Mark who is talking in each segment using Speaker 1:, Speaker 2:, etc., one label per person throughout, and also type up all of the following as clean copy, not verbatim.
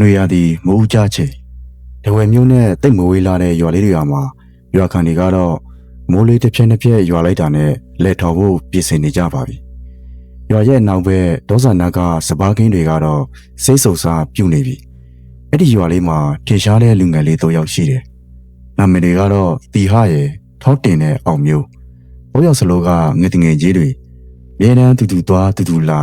Speaker 1: နွေရာသီမိုးကြချိန်တဝယ်မျိုးနဲ့တိတ်မဝေးလာတဲ့ရွာလေးတွေမှာရွာခံတွေကတော့မိုးလေးတစ်ဖြက်တစ်ဖြက်ရွာလိုက်တာနဲ့လက်ထော်ဖို့ပြင်ဆင်နေကြပါပြီ။ရွာရဲ့နောက်ဘက်ဒေါသနာကစပားကင်းတွေကတော့စိတ်ဆူစားပြုတ်နေပြီ။အဲ့ဒီရွာလေးမှာထင်ရှားတဲ့လူငယ်လေး၃ယောက်ရှိတယ်။နာမည်တွေကတော့တီဟရဲ့ထောတင်တဲ့အောင်မျိုး။၃ယောက်စလုံးကငယ်တငယ်ကြီးတွေမြေနန်းတူတူသွားတူတူလာ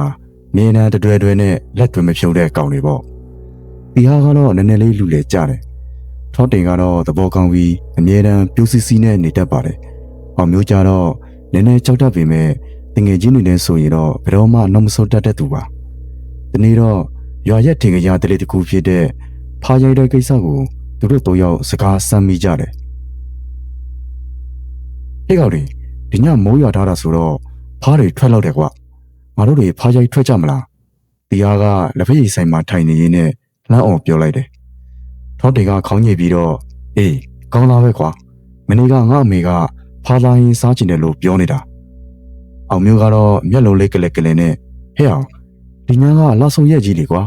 Speaker 1: မြေနန်းတွဲတွဲနဲ့လက်တွဲမဖြုံတဲ့ကောင်တွေပေါ့။တီဟကတော့နည်းနည်းလေးလူလေကြတယ်။ထောတင်ကတော့သဘောကောင်းပြီးအမြဲတမ်းပြူးစီစီနဲ့နေတတ်ပါတယ်။အောင်မျိုးကြတော့နည်းနည်းကြောက်တတ်ပေမဲ့တငယ်ချင်းတွေနဲ့ဆိုရင်တော့ဘယ်တော့မှနှုတ်မဆုတ်တတ်တဲ့သူပါ။ဒီနေ့တော့ရွာရက်ထင်ကြတဲ့လေးတစ်ခုဖြစ်တဲ့ဖားရိုက်တဲ့ကိစ္စကိုသူတို့၃ယောက်စကားဆမ်းမိကြတယ်။ဟေ့ကောင်တွေဒီညမိုးရွာထားတာဆိုတော့ဖားတွေထွက်လောက်တယ်ကွာ။ငါတို့တွေဖားရိုက်ထွက်ကြမလား။ဒီဟာကလက်ဖက်ရည်ဆိုင်မှာထိုင်နေရင်းနဲ့လမ်းအောင်ပြောလိုက်တယ်။ထောတင်ကခေါင်းညိတ်ပြီးတော့အေးကောင်းလားပဲကွာ။မနေ့ကငါအမေကဖားလာရင်စားချင်တယ်လို့ပြောနေတာ။အောင်မျိုးကတော့မျက်လုံးလေးကလေးကလေးနဲ့ဟဲ့အောင်ဒီညကလာဆုံးရက်ကြီးလေကွာ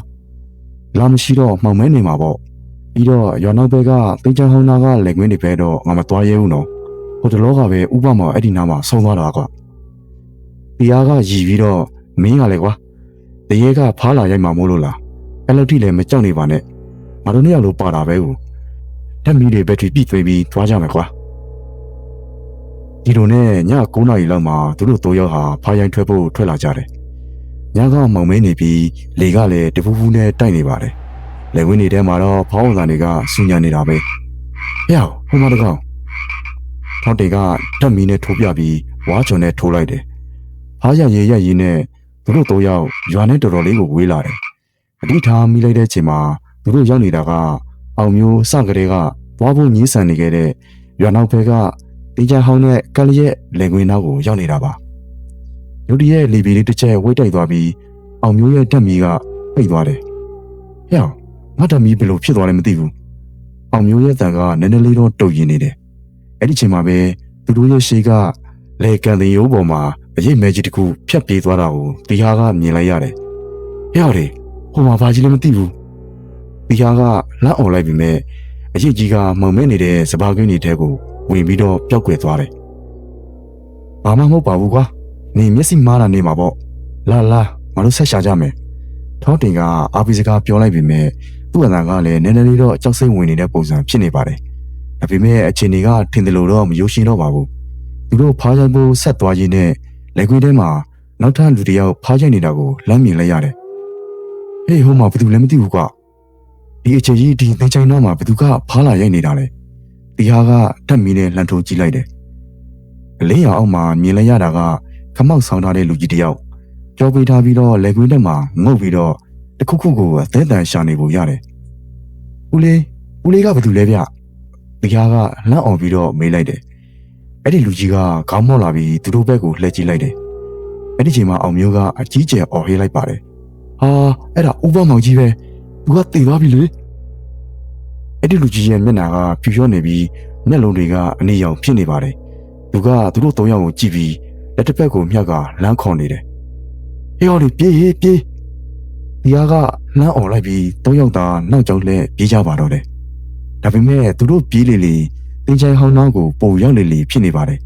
Speaker 1: လာမရှိတော့မှောင်မဲနေမှာပေါ့ပြီးတော့ရွာနောက်ဘက်ကတင်ချောင်းဟောင်းနာကလက်ကွင်းတွေပဲတော့ငါမသွားရဲဘူးနော်ဟိုတလောကပဲဥပမာအဲ့ဒီနားမှာဆုံးသွားတာကွာတရားကရည်ပြီးတော့မင်းကလည်းကွာတရေကဖားလာရိုက်မှာမို့လို့လားအဲ့လိုထိလည်းမကြောက်နေပါနဲ့ငါတို့နှစ်ယောက်လိုပါတာပဲကိုဓာတ်မီတွေဘက်ထရီပြည့်သွင်းပြီးသွားကြမယ်ကွာဒီလိုနဲ့ည9နာရီလောက်မှာသူတို့၃ယောက်ဟာဖားရိုက်ထွက်ဖို့ထွက်လာကြတယ်ညကမှောင်မဲနေပြီးလေကလည်းတပူးပူးနဲ့တိုက်နေပါတယ်လက်ဝင်းတွေထဲမှာတော့ဖောင်းအောင်သားတွေကဆူညံနေတာပဲဟဲ့ဟိုမှာတကောင်ထောက်တွေကဓာတ်မီနဲ့ထိုးပြပြီးဝါးချုံနဲ့ထိုးလိုက်တယ်ဖားရရေရရေးနဲ့သူတို့၃ယောက်ရွာနဲ့တော်တော်လေးကိုဝေးလာတယ်အတိထားမိလိုက်တဲ့အချိန်မှာသူတို့ရောက်နေတာကအောင်မျိုးစကလေးကသွားဖို့ညှင်းဆန်နေခဲ့တဲ့ရွာနောက်ဘက်ကတင်ချဟောင်းနဲ့ကလျက်လက်ကွင်းနောက်ကိုရောက်နေတာပါရုတ်တရက်လေပီလေးတစ်ချက်ဝိတ်တိုက်သွားပြီးအောင်မျိုးရဲ့ဓာတ်မီကပိတ်သွားတယ်ဟဲ့ငါဓာတ်မီဘယ်လိုဖြစ်သွားလဲမသိဘူးအောင်မျိုးရဲ့တန်ကနည်းနည်းလေးတော့တုတ်ရင်နေတယ်အဲ့ဒီချိန်မှာပဲသူတို့ရဲ့ရှေးကလေကန်တင်ရိုးပေါ်မှာအရေးမဲကြီးတစ်ခုဖြတ်ပြေးသွားတာကိုဒီဟာကမြင်လိုက်ရတယ်ဟဲ့လေဟိုမှာဘာကြီးလဲမသိဘူးဒီဟာကလက်អော်လိုက်ပြီမဲ့အရေးကြီးကမှုံမဲနေတဲ့စပါးကင်းတွေထဲကိုဝင်ပြီးတော့ပျောက်ကွယ်သွားတယ်ဘာမှမဟုတ်ပါဘူးကွာနေမျက်စိမားတာနေမှာပေါ့လာငါတို့ဆက်ရှာကြမယ်ထောက်တင်ကအာပီစကားပြောလိုက်ပြီမဲ့သူ့အတန်ကလည်းနည်းနည်းလေးတော့ကြောက်စိတ်ဝင်နေတဲ့ပုံစံဖြစ်နေပါတယ်ဒါပေမဲ့အချိန်တွေကထင်တယ်လို့တော့မယိုရှင်တော့ပါဘူးသူတို့ဖားရိုက်ဖို့ဆက်သွားရင်းနဲ့လက်ခွေးထဲမှာနောက်ထပ်လူတစ်ယောက်ဖားရိုက်နေတာကိုလမ်းမြင်လိုက်ရတယ်ဟေးဟိုမှာဘယ်သူလဲမသိဘူးကွာဒီအချိန်ကြီးဒီသင်္ချိုင်းနားမှာဘယ်သူကဖားလာရိုက်နေတာလဲဒီဟာကဓာတ်မီနဲ့လှန်ထုံကြည့်လိုက်တယ်အလေးရောင်အောက်မှာမြင်လိုက်ရတာကခမောက်ဆောင်ထားတဲ့လူကြီးတစ်ယောက်ကြောပေးထားပြီးတော့လက်ကွင်းထဲမှာငုတ်ပြီးတော့တခုခုကိုအသေးတန်ရှာနေဖို့ရတယ်ဦးလေးကဘာတူလဲဗျဒီဟာကလန့်အောင်ပြီးတော့မေးလိုက်တယ်အဲ့ဒီလူကြီးကခေါင်းမော့လာပြီးသူတို့ဘက်ကိုလှည့်ကြည့်လိုက်တယ်အဲ့ဒီချိန်မှာအောင်မျိုးကအကြီးကျယ်အော်ဟေးလိုက်ပါတယ်ဟာအဲ့ဒါဥပမောင်ကြီးပဲသူကတည်သွားပြီလေအဲ့ဒီလူကြီးရဲ့မျက်နှာကဖြူလျော့နေပြီးမျက်လုံးတွေကအနီရောင်ဖြစ်နေပါတယ်သူကသူတို့၃ယောက်ကိုကြည့်ပြီးလက်တစ်ဖက်ကိုမြှောက်ကလမ်းခေါ်နေတယ်ဟေးဟောဒီပြေးဒီဟာကလမ်းអော်လိုက်ပြီး၃ယောက်သာနောက်ကျောင်းလှည့်ပြေးကြပါတော့တယ်ဒါပေမဲ့သူတို့ပြေးလေတင်ချိုင်ဟောင်းနောက်ကိုပုံရောက်လေဖြစ်နေပါတယ်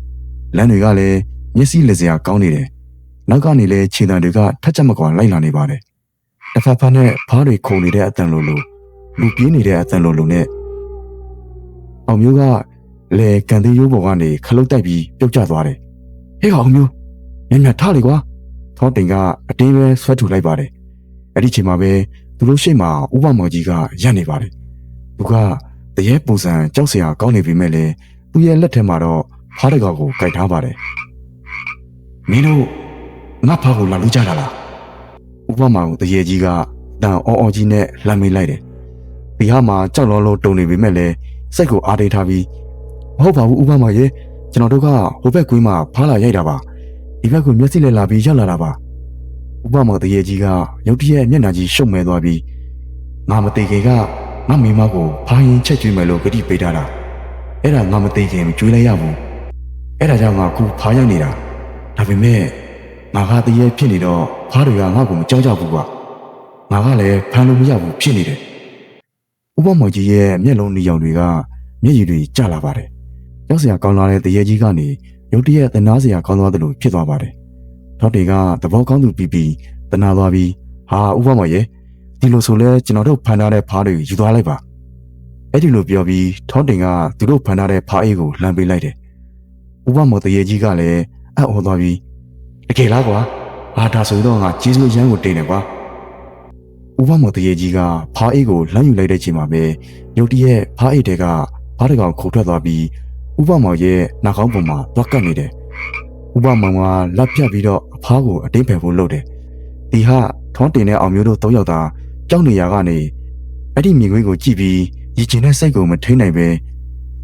Speaker 1: လမ်းတွေကလည်းမျက်စိလက်စရာကောင်းနေတယ်နောက်ကနေလည်းခြေတံတွေကထက်ချက်မကွာလိုက်လာနေပါတယ်တစ်ဖက်ဖက်နဲ့ဖားတွေခုန်နေတဲ့အတန်လိုလူပြေးနေတဲ့အတန်လိုနဲ့အောင်မျိုးကလေကန်သေးရိုးပေါ်ကနေခလုတ်တိုက်ပြီးပြုတ်ကျသွားတယ်ဟေးအောင်မျိုးမြတ်ထားလေကွာထောတင်ကအတင်းပဲဆွဲထူလိုက်ပါတယ်အဲ့ဒီချိန်မှာပဲသူတို့ရှေ့မှာဥပမောင်ကြီးကရပ်နေပါတယ်သူကတရေပုံစံကြောက်စရာကောင်းနေပြီမဲ့လေသူရဲ့လက်ထဲမှာတော့ဖားတကောက်ကိုကိုက်ထားပါတယ်မင်းတို့ငါဖားကိုလာလို့ကြတာလားဥပမောင်တရေကြီးကတန်အော်ကြီးနဲ့လှမ်းမိလိုက်တယ်ဒီဟာမှာကြောက်လောလောတုံနေပြီမဲ့လေစိတ်ကိုအားတိတ်ထားပြီးမဟုတ်ပါဘူးဥပမောင်ရေကျွန်တော်တို့ကဟိုဘက်ကွင်းမှာဖားလာရိုက်တာပါဒီဘက်ကိုမျက်စိလဲလာပြီးရောက်လာတာပါဥပမောင်တရေကြီးကရုတ်တရက်မျက်နှာကြီးရှုပ်မဲသွားပြီးငါမသိခင်ကငါမိမကိုဖားရင်ချက်ကျွေးမယ်လို့ဂတိပေးထားတာအဲ့ဒါငါမသိခင်ကျွေးလိုက်ရဘူးအဲ့ဒါကြောင့်ငါခုဖားရိုက်နေတာဒါပေမဲ့ငါကတရေဖြစ်နေတော့ဖားတွေကငါ့ကိုမကြောက်ကြဘူးကွာငါကလည်းဖမ်းလို့မရဘူးဖြစ်နေတယ် ဥပမောင်ကြီးရဲ့မျက်လုံးနီရောင်တွေကမျက်ရည်တွေကျလာပါတယ်။ရောက်စရာကောင်းလာတဲ့တရေကြီးကနေရုတ်တရက်တနာစရာကောင်းသွားတယ်လို့ဖြစ်သွားပါတယ်။ထောက်တွေကသဘောကောင်းသူပြီးတနာသွားပြီးဟာဥပမောင်ရဲ့ဒီလိုဆိုလဲကျွန်တော်တို့ဖန်ထားတဲ့ဖားတွေယူသွားလိုက်ပါ။အဲ့ဒီလိုပြောပြီးထောက်တင်ကသူတို့ဖန်ထားတဲ့ဖားအိတ်ကိုလှမ်းပေးလိုက်တယ်။ဥပမောင်တရေကြီးကလည်းအံ့ဩသွားပြီးတကယ်လားကွာ။ဟာဒါဆိုတော့ငါကျေးဇူးရမ်းကိုတင်တယ်ကွာ။ဥပမောင်တရေကြီးကဖားအိတ်ကိုလှမ်းယူလိုက်တဲ့ချိန်မှာပဲရုတ်တရက်ဖားအိတ်တွေကဖားတစ်ကောင်ခုန်ထွက်သွားပြီးဥပမောင်ရဲ့နှာခေါင်းပေါ်မှာတွားကပ်နေတယ်။ဥပမောင်ကလက်ဖြတ်ပြီးတော့အဖားကိုအတင်းဖယ်ဖို့လုပ်တယ်။ဒီဟာထွန်းတင်တဲ့အောင်မျိုးတို့၃ယောက်သာကြောက်နေရကနေအဲ့ဒီမြင်ကွင်းကိုကြည့်ပြီးရည်ကျင်တဲ့စိတ်ကိုမထိန်နိုင်ပဲ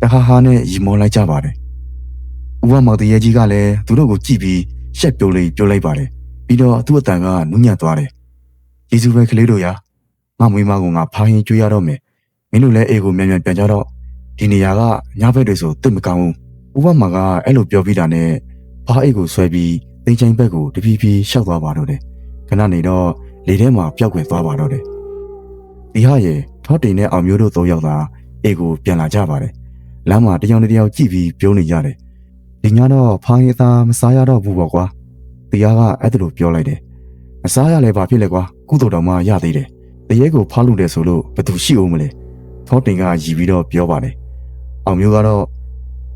Speaker 1: တဟာဟာနဲ့ရီမောလိုက်ကြပါတယ်။ဥပမောင်တရေကြီးကလည်းသူတို့ကိုကြည့်ပြီးရှက်ပြုံးလိုက်ပါတယ်။ပြီးတော့သူ့အတန်ကနူးညံ့သွားတယ်။ကျေးဇူးပဲကလေးတို့ရာငါမွေးမကိုငါဖားရင်ကျွေးရတော့မယ်။မင်းတို့လည်းအေကိုမြန်မြန်ပြန်ကြတော့ဒီနေရာကညဘက်တွေဆိုတိတ်မကောင်းဘူး။ဥပမာကအဲ့လိုပြောပြီးတာနဲ့ဖားအိတ်ကိုဆွဲပြီးတင်ချိုင်ဘက်ကိုတဖြည်းဖြည်းရှောက်သွားပါတော့တယ်။ခဏနေတော့လေထဲမှာပျောက်ကွယ်သွားပါတော့တယ်။ဒီဟာရဲ့ထောက်တင်တဲ့အောင်မျိုးတို့၃ယောက်သာအေကိုပြန်လာကြပါတယ်။လမ်းမှာတယောက်နဲ့တယောက်ကြည့်ပြီးပြောနေကြတယ်။ဒီညတော့ဖားရင်သားမစားရတော့ဘူးပေါ့ကွာ။တရားကအဲ့ဒါလိုပြောလိုက်တယ်။မစားရလဲဘာဖြစ်လဲကွာ။ကုသိုလ်တော်မှရသေးတယ်။တရေကိုဖားလို့တယ်ဆိုလို့ဘယ်သူရှိအောင်မလဲ။ထောက်တင်ကရည်ပြီးတော့ပြောပါတယ်။အောင်မျိုးကတော့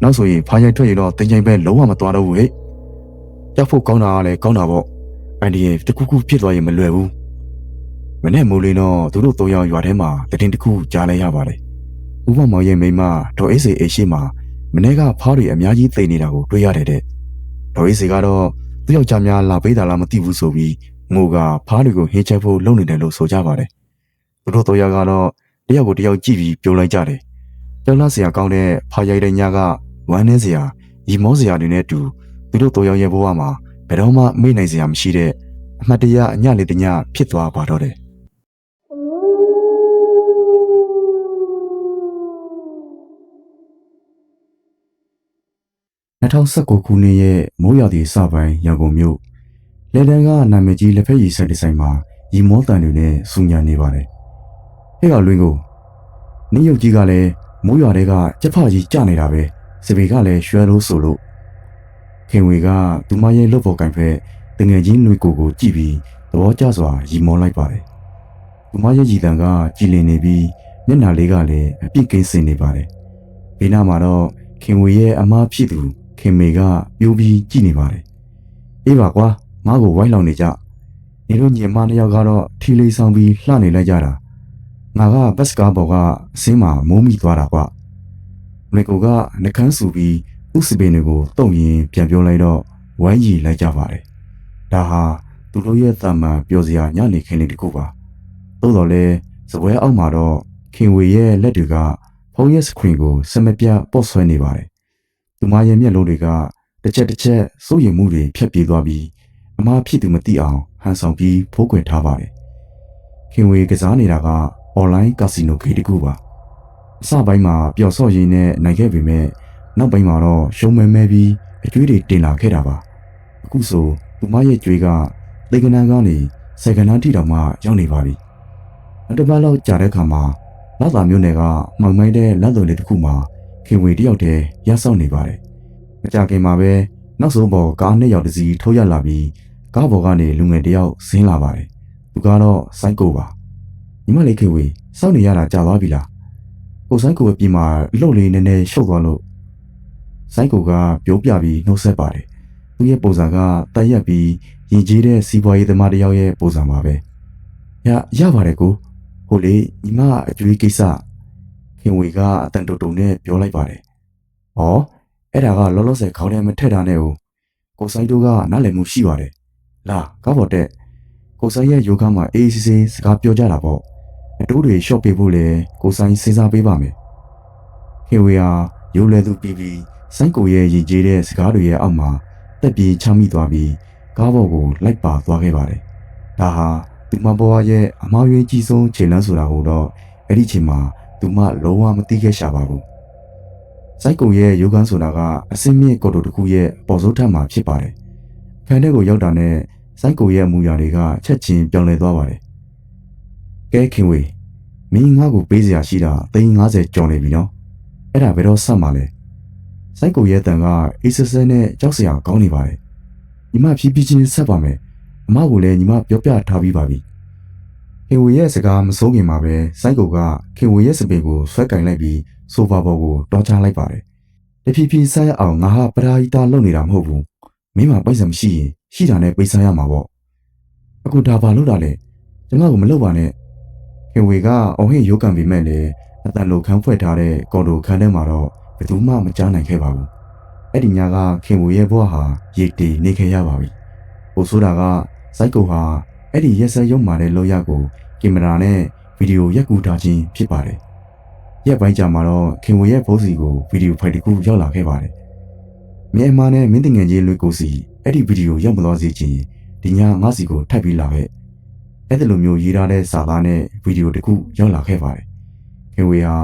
Speaker 1: နောက်ဆိုရင်ဖားရိုက်ထွက်ရင်တော့တင်ချိုင်ပဲလုံးဝမသွားတော့ဘူးဟဲ့။ကြောက်ဖို့ကောင်းတာကလည်းကောင်းတာပေါ့။အန်ဒီရဲ့တခုခုဖြစ်သွားရင်မလွယ်ဘူး။မနဲ့မိုးလေးတော့သူတို့၃ယောက်ရွာထဲမှာတည်င်းတစ်ခုကြားလိုက်ရပါတယ်။ဥပမောင်ရဲ့မိန်းမဒေါ်အေးစေအိရှိမှာမနေ့ကဖားတွေအများကြီးသိနေတာကိုတွေ့ရတယ်တဲ့။ဒေါ်အေးစေကတော့သူ့ယောက်ျားများလာပေးတာလားမသိဘူးဆိုပြီးငိုကဖားတွေကိုဟင်းချက်ဖို့လုပ်နေတယ်လို့ဆိုကြပါတယ်။သူတို့၃ယောက်ကတော့တယောက်ကိုတယောက်ကြည့်ပြီးပြုံးလိုက်ကြတယ်။ကြောက်လန့်စရာကောင်းတဲ့ဖားရိုက်တဲ့ညကဝမ်းနည်းစရာရီမောစရာတွေနဲ့တူသူတို့၃ယောက်ရဲ့ဘဝမှာဘယ်တော့မှမေ့နိုင်စရာမရှိတဲ့အမှတ်တရအညလေးတညဖြစ်သွားပါတော့တယ်။2019ခုနှစ်ရဲ့မိုးရာသီစပိုင်းရန်ကုန်မြို့လေတန်းကနာမည်ကြီးလက်ဖက်ရည်ဆက်ဒီဇိုင်းမှာရီမောတန်တွေနဲ့စူညံနေပါတယ်။ဟဲ့ကလွင်ကိုနေရုပ်ကြီးကလည်းမိုးရွာတွေကကြက်ဖကြီးကြနေတာပဲစပီကလည်းရွှဲလို့ဆိုလို့ခင်ဝေကသူမရဲ့လှုပ်ပေါ်ကင်ဖက်တငယ်ချင်းလွေကိုကြည့်ပြီးသဘောကျစွာရီမောလိုက်ပါတယ်။သူမရဲ့ရည်တံကကြည်လင်နေပြီးမျက်နှာလေးကလည်းအပြည့်ကင်းစင်နေပါတယ်။ဘေးနားမှာတော့ခင်ဝေရဲ့အမားဖြစ်သူခင်မေကပြိုးပြီးကြည့်နေပါတယ်။အေးပါကွာငါ့ကိုဝိုင်းလောင်နေကြ။နေတို့ညီမနှစ်ယောက်ကတော့ထီလေးဆောင်ပြီးလှနေလိုက်ကြတာ။ငါကဘတ်စကားပေါ်ကအစင်းမှာမိုးမိသွားတာကွ။မေကိုကနှကန်းဆူပြီးသူ့စပင်တွေကိုတုံရင်ပြန်ပြောလိုက်တော့ဝိုင်းကြီးလိုက်ကြပါတယ်။ဒါဟာသူတို့ရဲ့တာမန်ပျော်စရာညနေခင်းလေးတစ်ခုပါ။သို့တော်လည်းစပွဲအောက်မှာတော့ခင်ဝေရဲ့လက်တွေကဖုန်းရဲ့စခရင်ကိုစမပြတ်ပုတ်ဆွဲနေပါတယ်။သူမရဲ့မျက်လုံးတွေကတစ်ချက်စိုးရိမ်မှုတွေဖြတ်ပြေးသွားပြီးအမားဖြစ်သူမသိအောင်ဟန်ဆောင်ပြီးဖိုးကွယ်ထားပါတယ်။ခင်ဝေကစားနေတာကအွန်လိုင်းကာစီနိုဂိမ်းတစ်ခုပါ။အစပိုင်းမှာပျော်စော့ရင်းနဲ့နိုင်ခဲ့ပေမဲ့နောက်ပိုင်းမှာတော့ရှုံးမဲပြီးအကျွေးတွေတင်လာခဲ့တာပါ။အခုဆိုသူမရဲ့ကြွေးကသေကနန်းကနေစေကနန်းထိတောင်မှရောက်နေပါပြီ။နောက်တစ်ပတ်လောက်ကြာတဲ့အခါမှာလက်သာမျိုးနယ်ကမှောင်မိုင်းတဲ့လက်တော်လေးတစ်ခုမှာခင်ဝေတယောက်တည်းရဆောက်နေပါတယ်။မကြခင်မှာပဲနောက်ဆုံးပေါ်ကားနှစ်ယောက်တစ်စီးထိုးရလာပြီးကားပေါ်ကနေလူငယ်တယောက်ဆင်းလာပါတယ်။သူကတော့စိုက်ကိုပါ။ညီမလေးခင်ဝေစောင့်နေရတာကြာသွားပြီလား။ကိုစိုက်ကိုအပြင်မှာလှုပ်လေးနည်းနည်းရှုပ်သွားလို့စိုက်ကိုကပြောပြပြီးနှုတ်ဆက်ပါတယ်။သူ့ရဲ့ပုံစံကတက်ရက်ပြီးရင်ကြီးတဲ့စီးပွားရေးသမားတယောက်ရဲ့ပုံစံပါပဲ။ရပါတယ်ကို။ဟိုလေညီမအကျွေးကိစ္စခင်ဝေကအတန်တူနဲ့ပြောလိုက်ပါတယ်။ဩအဲ့ဒါကလောလောဆယ်ခေါင်းထဲမထက်တာနဲ့ကိုဆိုင်တို့ကနားလည်မှုရှိပါတယ်။လာကားပေါ်တက်ကိုဆိုင်ရဲ့ယောဂမှာအေးစစ်စစ်စကားပြောကြတာပေါ့။အတိုးတွေရှော့ပေးဖို့လေကိုဆိုင်စဉ်းစားပေးပါမယ်။ခင်ဝေဟာရိုးလဲသူပြီးစိုင်းကိုရဲ့ရည်ကြီးတဲ့စကားတွေရဲ့အောက်မှာတက်ပြေးချမိသွားပြီးကားပေါ်ကိုလိုက်ပါသွားခဲ့ပါတယ်။ဒါဟာသူမဘွားရဲ့အမားရွေးကြီးဆုံးခြေလမ်းဆိုတာကိုတော့အဲ့ဒီချိန်မှာသူမလုံးဝမသိခဲ့ရှာပါဘူး။စိုက်ကိုရဲ့ယောဂန်းဆိုတာကအစင်းမြင့်ကော်တိုတစ်ခုရဲ့ပေါ်စိုးထက်မှာဖြစ်ပါတယ်။ခန်းထဲကိုရောက်တာနဲ့စိုက်ကိုရဲ့အမူအရာတွေကချက်ချင်းပြောင်းလဲသွားပါတယ်။ကဲခင်ဝေမ မင်းငါ့ကိုပေးစရာရှိတာ350ကျော်နေပြီနော်အဲ့ဒါဘယ်တော့ဆက်မှာလဲစိုက်ကိုရဲ့တန်ကအေးဆဆဲနဲ့ကြောက်စရာကောင်းနေပါတယ်ညီမဖြည်းဖြည်းချင်းဆက်ပါမယ်အမကိုလည်းညီမပြောပြထားပြီးပါပြီခင်ဝေရဲ့စကားမစိုးခင်မှာပဲစိုက်ကိုကခင်ဝေရဲ့စပင်ကိုဆွဲကင်လိုက်ပြီးဆိုဖာပေါ်ကိုတောချလိုက်ပါတယ်တဖြည်းဖြည်းဆက်ရအောင်ငါဟာပရာဟီတာလုပ်နေတာမဟုတ်ဘူးမင်းမပိုက်စံမရှိရင်ရှိတာနဲ့ပေးစားရမှာပေါ့အခုဒါဘာလုပ်တာလဲကျမကိုမလုပ်ပါနဲ့ခင်ဝေကအော်ဟစ်ရိုးကန်ပြီးမဲ့လေအတန်လိုခန်းဖွဲ့ထားတဲ့ကော်တိုခန်းထဲမှာတော့ဘယ်သူမှမကြားနိုင်ခဲ့ပါဘူးအဲ့ဒီညကခင်ဝေရဲ့ဘဝဟာရေတည်နေခဲ့ရပါပြီဟိုဆိုတာကစိုက်ကိုဟာအဲ့ဒီရက်စက်ရုံမာတဲ့လောရကိုကင်မရာနဲ့ဗီဒီယိုရိုက်ကူထားခြင်းဖြစ်ပါတယ်ရက်ပိုင်းကြာမှာတော့ခင်ဝေရဲ့ဖုန်းစီကိုဗီဒီယိုဖိုင်တစ်ခုရောက်လာခဲ့ပါတယ်မြန်မာနဲ့မင်းတငယ်ချင်းလွေကိုစီအဲ့ဒီဗီဒီယိုရောက်မသွားစေချင်ဒီညငါစီကိုထပ်ပြီးလာခဲ့အဲ့ဒီလိုမျိုးရေးထားတဲ့စာသားနဲ့ဗီဒီယိုတစ်ခုရောက်လာခဲ့ပါတယ်ခင်ဝေဟာ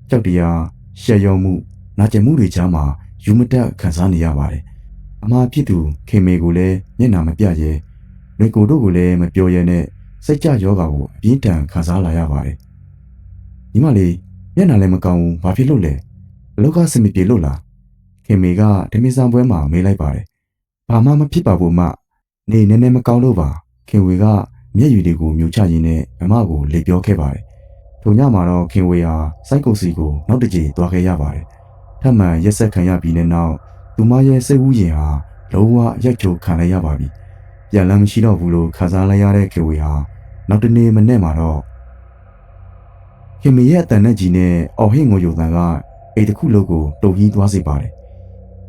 Speaker 1: ကြောက်တရားရှက်ရုံမှုနာကျင်မှုတွေကြားမှာယူမတက်ခံစားနေရပါတယ်အမှားဖြစ်သူခင်မေကိုလည်းမျက်နှာမပြရဲလွေကိုတို့ကိုလည်းမပြောရဲနဲ့စိတ်ကြယောဂါကိုအပြင်းထန်ခံစားလာရပါတယ်ညီမလေးမျက်နှာလည်းမကောင်းဘူးဘာဖြစ်လို့လဲအလောက်ကစမပြေလို့လားခင်မေကဓမင်းဆောင်ပွဲမှာမေးလိုက်ပါတယ်ဘာမှမဖြစ်ပါဘူးမနေနည်းနည်းမကောင်းလို့ပါခင်ဝေကမျက်ရည်တွေကိုမြူချရင်းနဲ့အမကိုလေပြောခဲ့ပါတယ်ထိုညမှာတော့ခင်ဝေဟာစိုက်ကိုစီကိုနောက်တစ်ကြိမ်သွားခဲ့ရပါတယ်ထပ်မံရက်ဆက်ခံရပြီးတဲ့နောက်သူမရဲ့စိတ်ဝူးရင်ဟာလုံးဝရိုက်ချိုခံလိုက်ရပါပြီပြန်လမ်းမရှိတော့ဘူးလို့ခံစားလိုက်ရတဲ့ခင်ဝေဟာနောက်တနေ့မနေ့မှာတော့ခင်မရဲ့အတန်နဲ့ကြီးနဲ့အော်ဟစ်ငိုယိုတန်ကအိတ်တစ်ခုလုံးကိုတုံ့ပြီးသွားစေပါတယ်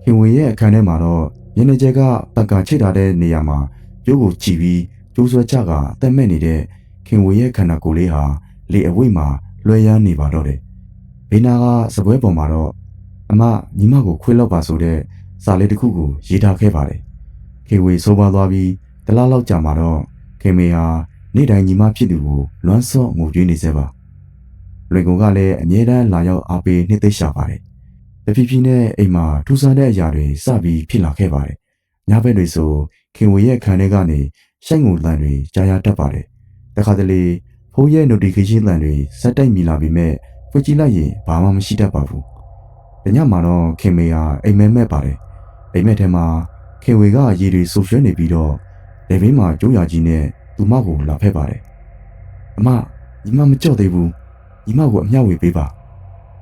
Speaker 1: ခင်ဝေရဲ့အခန်းထဲမှာတော့မျက်နှာကျက်ကပက်ကချိတ်ထားတဲ့နေရာမှာကျိုးကိုကြည့်ပြီးကျိုးဆွဲချကအသက်မဲ့နေတဲ့ခင်ဝေရဲ့ခန္ဓာကိုယ်လေးဟာလေအဝိတ်မှာလွှဲရမ်းနေပါတော့တယ်ဘေးနာကစပွဲပေါ်မှာတော့အမညီမကိုခွေးလောက်ပါဆိုတဲ့စာလေးတစ်ခုကိုရေးထားခဲ့ပါတယ်ခင်ဝေဆိုးပါသွားပြီးတလားလောက်ကြာမှာတော့ခင်မေဟာနေ့တိုင်းညီမဖြစ်သူကိုလွမ်းစော့ငိုကြွေးနေစေပါလွင်ကုန်ကလည်းအမြဲတမ်းလာရောက်အားပေးနှိမ့်သိရှာပါတယ်တဖြည်းဖြည်းနဲ့အိမ်မှာထူးဆန်းတဲ့အရာတွေစပြီးဖြစ်လာခဲ့ပါတယ်ညဘက်တွေဆိုခင်ဝေရဲ့ခန်းထဲကနေရှိုက်ငုံတန်တွေကြားရတတ်ပါတယ်တခါတလေဖုန်းရဲ့ notification တန်တွေစက်တိုက်မိလာပြီးမဲ့ဖွင့်ကြည့်လိုက်ရင်ဘာမှမရှိတတ်ပါဘူး။ညမှာတော့ခင်မေဟာအိမ်မက်မဲ့ပါတယ်။အိမ်မက်ထဲမှာခင်ဝေကရေတွေဆူရွှဲနေပြီးတော့လေဘေးမှာကျိုးရကြီးနဲ့သူမကိုလာဖက်ပါတယ်။အမညီမမကြောက်သေးဘူး။ညီမကိုအမျှဝေပေးပါ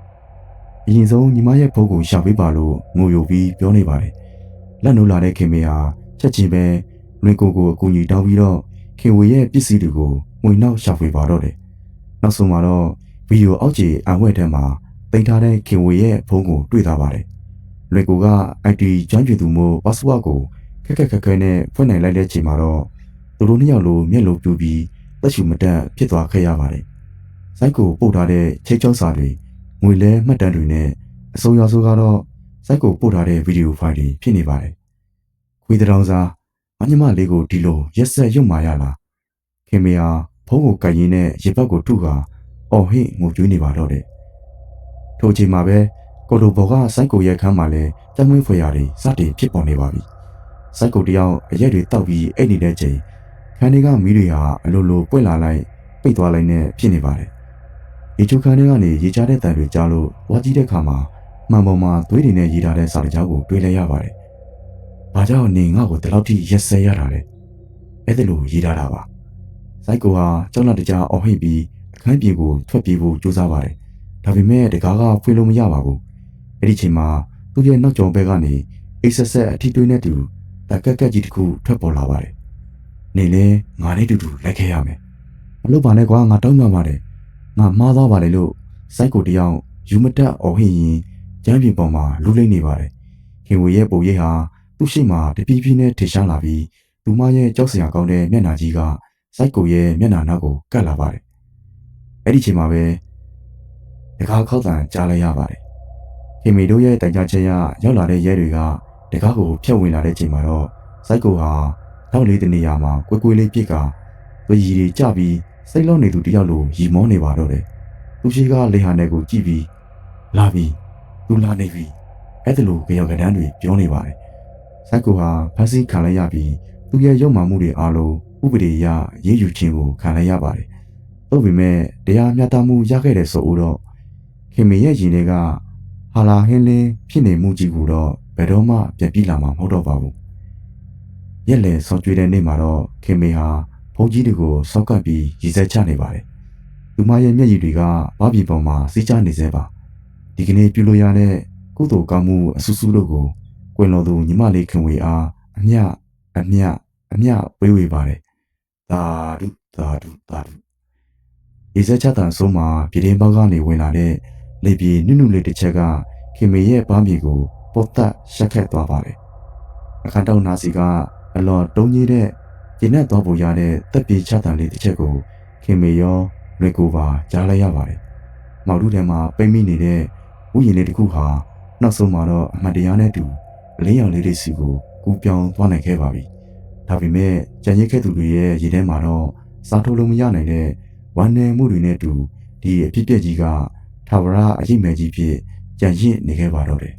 Speaker 1: ။အရင်ဆုံးညီမရဲ့ဖုန်းကိုရှာပေးပါလို့ငိုယိုပြီးပြောနေပါတယ်။လက်နိုးလာတဲ့ခင်မေဟာချက်ချင်းပဲလွင်ကိုကိုအကူအညီတောင်းပြီးတော့ခင်ဝေရဲ့ပစ္စည်းတွေကိုငွေနောက်ရှာဖွေပါတော့တယ်။နောက်ဆုံးမှာတော့ဗီဒီယိုအောက်ခြေအဝဲထဲမှာတင်ထားတဲ့ခင်ဝေရဲ့ဖုန်းကိုတွေ့ထားပါတယ်။လွင်ကိုက IT ကျွမ်းကျင်သူမို့ password ကိုခက်ခက်နဲ့ဖွင့်နိုင်လိုက်တဲ့ချိန်မှာတော့သူတို့နှစ်ယောက်လိုမျက်လုံးပြူပြီးသက်ရှူမတက်ဖြစ်သွားခဲ့ရပါတယ်။စိုက်ကိုပို့ထားတဲ့ချိတ်ချောင်းစာတွေငွေလဲမှတ်တမ်းတွေနဲ့အစိုးရဆိုကတော့စိုက်ကိုပို့ထားတဲ့ဗီဒီယိုဖိုင်တွေဖြစ်နေပါတယ်။ခွေးတောင်စာအညီမလေးကိုဒီလိုရက်ဆက်ရုံမာရလားခင်မေဟာဖုန်းကိုကိုင်ရင်းနဲ့ရေဘက်ကိုထုကအော်ဟစ်ငိုကြွေးနေပါတော့တယ်ထိုအချိန်မှာပဲကိုလိုဘော်ကစိုက်ကိုရဲ့ခန်းမှာလဲတမွေးဖွယ်ရာတွေစတင်ဖြစ်ပေါ်နေပါပြီစိုက်ကိုတယောက်အရက်တွေတောက်ပြီးအိတ်နေတဲ့ချိန်ခန်းတွေကမီးတွေဟာအလိုလိုပွင့်လာလိုက်ပိတ်သွားလိုက်နဲ့ဖြစ်နေပါတယ်ရေချိုခန်းတွေကနေရေချတဲ့တန်တွေကြားလို့ဝါကြီးတဲ့ခါမှာမှန်ပေါ်မှာသွေးတွေနဲ့ရေးထားတဲ့စာတကြားကိုတွေးလိုက်ရပါတယ်ဘာကြောင့်နေငါ့ကိုဒီလောက်ထိရက်စဲရတာလဲအဲ့ဒါလိုရေးထားတာပါစိုက်ကိုဟာကြောက်လန့်တကြားအော်ဟစ်ပြီးအခန်းပြင်ကိုထွက်ပြေးဖို့ကြိုးစားပါတယ်ဒါပေမဲ့တကားကဖွင့်လို့မရပါဘူးအဲ့ဒီချိန်မှာသူ့ရဲ့နောက်ကျောဘက်ကနေအိတ်ဆက်ဆက်အထီးတွေးနဲ့တူတက်ကက်ကက်ကြီးတစ်ခုထွက်ပေါ်လာပါတယ်နေလဲငါနဲ့တူတူလိုက်ခဲ့ရမယ်မလုပ်ပါနဲ့ကွာငါတောင်းပန်ပါတယ်ငါမှားသွားပါလေလို့စိုက်ကိုတယောက်ယူမတက်အော်ဟစ်ရင်ကျမ်းပြင်ပေါ်မှာလူလိမ့်နေပါတယ်ခင်ဝေရဲ့ပုံရိပ်ဟာသူ့ရှိမှတပြေးပြေးနဲ့ထင်ရှားလာပြီးသူမရဲ့ကြောက်စရာကောင်းတဲ့မျက်နှာကြီးကစိုက်ကိုရဲ့မျက်နှာနောက်ကိုကတ်လာပါတယ်။အဲ့ဒီချိန်မှာပဲတကားခောက်တန်ကြားလိုက်ရပါတယ်။ခင်မီတို့ရဲ့တိုင်ကြားချက်ရောက်လာတဲ့ရဲတွေကတကားကိုဖျက်ဝင်လာတဲ့ချိန်မှာတော့စိုက်ကိုဟာနောက်လေးတနေရာမှာကွယ်လေးပြစ်ကသွေးရည်တွေကျပြီးစိတ်လုံးနေသူတယောက်လိုရီမောနေပါတော့တယ်။သူရှိကလေဟာနယ်ကိုကြည့်ပြီးလာပြီသူလာနေပြီအဲ့ဒါလိုကြောက်ကတန်းတွေပြောနေပါတယ်။စိုက်ကိုဟာဖမ်းဆီးခံလိုက်ရပြီးသူရဲ့ရုပ်မာမှုတွေအားလုံးဥပဒေအရရေးယူခြင်းကိုခံလိုက်ရပါတယ်။ ဟုတ်ပေမဲ့တရားမျှတမှုရခဲ့တယ်ဆိုတော့ခင်မေရဲ့ရင်ထဲကဟာလာဟင်းလင်းဖြစ်နေမှုကြီးကိုတော့ဘယ်တော့မှပြပြလာမှာမဟုတ်တော့ပါဘူးရက်လေဆောင်းကျွေးတဲ့နေ့မှာတော့ခင်မေဟာဘုန်းကြီးတွေကိုစောက်ကပ်ပြီးရည်စက်ချနေပါတယ်သူမရဲ့မျက်ရည်တွေကဘာပြီပေါ်မှာစီးကျနေစေပါဒီကနေ့ပြုလို့ရတဲ့ကုသိုလ်ကောင်းမှုအဆူဆူတို့ကိုကွယ်တော်သူညီမလေးခင်ဝေအားအမျှပေးဝေပါတယ်သာဓုသာဓုသာဓုဒီစက်ချတန်ဆိုးမှာပြည်ရင်ဘောက်ကနေဝင်လာတဲ့လေပြေနုနုလေးတစ်ချက်ကခင်မေရဲ့ဘားမြေကိုပုတ်တက်ရှက်ခက်သွားပါတယ်အခန်းတောက်နာစီကအလော်တုံးကြီးတဲ့ကျင်းနဲ့သွားပေါ်ရတဲ့တက်ပြေချတန်လေးတစ်ချက်ကိုခင်မေရောလွယ်ကူပါကြားလိုက်ရပါတယ်မောက်ထုထဲမှာပိတ်မိနေတဲ့ဥယျာဉ်လေးတစ်ခုဟာနောက်ဆုံးမှာတော့အမှတ်တရားနဲ့တူလင်းရောင်လေးတွေစီကိုကူးပြောင်းသွားနိုင်ခဲ့ပါပြီဒါပေမဲ့ကြံရစ်ခဲ့သူတွေရဲ့ရေထဲမှာတော့စားထုတ်လို့မရနိုင်တဲ့ဝမ်းနည်းမှုတွေနဲ့တူဒီအဖြစ်အပျက်ကြီးကထာဝရအရေးမယ်ကြီးဖြစ်ကြံရစ်နေခဲ့ပါတော့တယ်